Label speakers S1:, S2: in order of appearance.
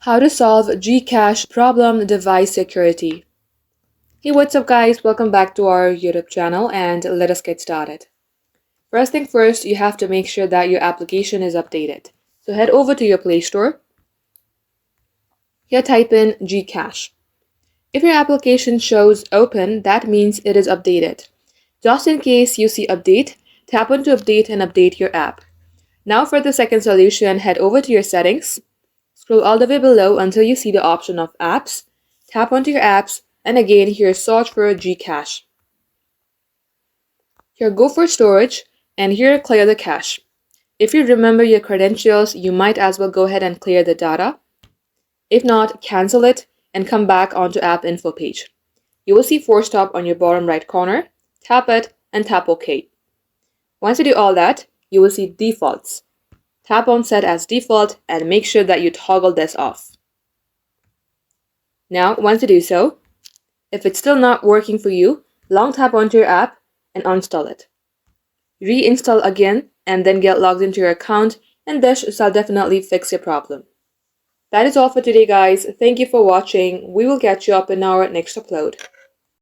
S1: How to solve GCash problem device security. Hey, what's up guys? Welcome back to our YouTube channel and let us get started. First thing first, you have to make sure that your application is updated. So head over to your Play Store. Here type in GCash. If your application shows open, that means it is updated. Just in case you see update, tap onto update and update your app. Now for the second solution, head over to your settings. Scroll all the way below until you see the option of apps. Tap onto your apps and again here search for GCash. Here go for storage and here clear the cache. If you remember your credentials, you might as well go ahead and clear the data. If not, cancel it and come back onto app info page. You will see force stop on your bottom right corner. Tap it and tap OK. Once you do all that, you will see defaults. Tap on set as default and make sure that you toggle this off. Now, once you do so, if it's still not working for you, long tap onto your app and uninstall it. Reinstall again and then get logged into your account, and this shall definitely fix your problem. That is all for today guys. Thank you for watching. We will catch you up in our next upload.